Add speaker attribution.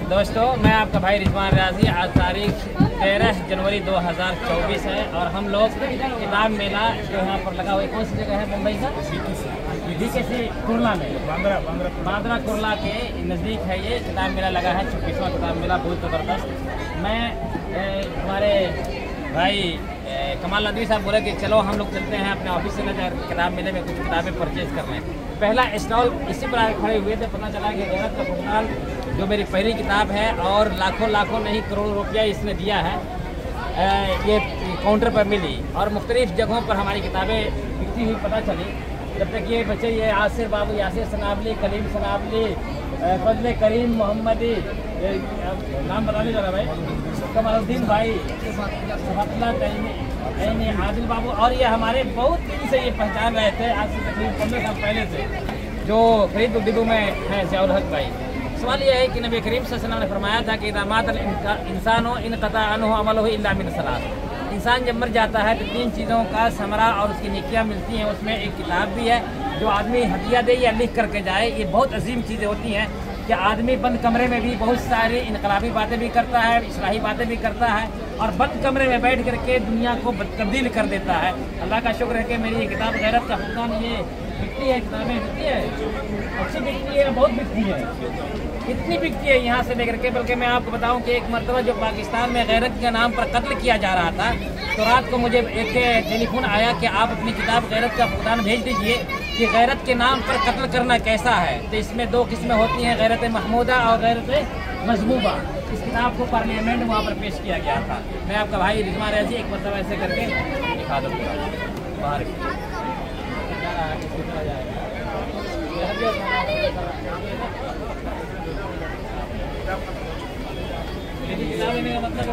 Speaker 1: दोस्तों, मैं आपका भाई रिजवान रियाजी। आज तारीख 13 जनवरी 2024 है और हम लोग किताब मेला जो यहाँ पर लगा हुआ है, कौन सी जगह है मुंबई का? बीके से कुरला में, बांद्रा कुरला के नज़दीक है ये किताब मेला लगा है। 26वां किताब मेला बहुत ज़बरदस्त। मैं हमारे भाई कमाल नदवी साहब बोले कि चलो हम लोग चलते हैं अपने ऑफिस से किताब मेले में कुछ किताबें परचेज कर लें। पहला स्टॉल इसी पर खड़े हुए थे, पता चला कि गैरत का फुटबॉल जो मेरी पहली किताब है और लाखों नहीं करोड़ों रुपया इसने दिया है, ये काउंटर पर मिली और मुख्तलिफ जगहों पर हमारी किताबें बिकती हुई पता चली। जब तक ये बच्चे ये आसिर बाबू, यासिर सनाबली, कलीम सनाबली, फजल करीम मोहम्मदी, नाम बता दीजिएगा भाई, कमालुद्दीन भाई, सफातुल्लाह तैनी, आदिल बाबू, और ये हमारे बहुत दिन से ये पहचान रहे थे, आज से तकरीबन 15 साल पहले से, जो खरीद डिबू में है ज़ियाउल हक भाई। सवाल यह है कि नबी करीम सल्लल्लाहु अलैहि वसल्लम ने फरमाया था कि इज़ा मातल इंसान हो इनक़ता अन्हु अमलुहु इल्ला मिन सलास। इंसान जब मर जाता है तो 3 चीज़ों का समरा और उसकी नेकियां मिलती हैं। उसमें एक किताब भी है जो आदमी हदिया दे या लिख करके जाए। ये बहुत अजीम चीज़ें होती हैं कि आदमी बंद कमरे में भी बहुत सारी इनकलाबी बातें भी करता है, इस्लाही बातें भी करता है और बंद कमरे में बैठ करके दुनिया को तब्दील कर देता है। अल्लाह का शुक्र है कि मेरी ये किताब गैरत का फुरकान ये बिकती है, किताबें बिकती है, अच्छी बिकती है, बहुत बिकती है, इतनी बिकती है यहाँ से लेकर के। बल्कि मैं आपको बताऊं कि एक मरतबा जो पाकिस्तान में गैरत के नाम पर कत्ल किया जा रहा था, तो रात को मुझे एक टेलीफोन आया कि आप अपनी किताब गैरत का फुरकान भेज दीजिए कि गैरत के नाम पर कत्ल करना कैसा है। तो इसमें 2 किस्में होती हैं, गैरत महमूदा और गैरत मजमूबा। इस किताब को पार्लियामेंट में वहाँ पर पेश किया गया था। मैं आपका भाई रिजवान रियाजी एक मरतबा ऐसे करके दिखा दूँगा बाहर किताब लेने का मतलब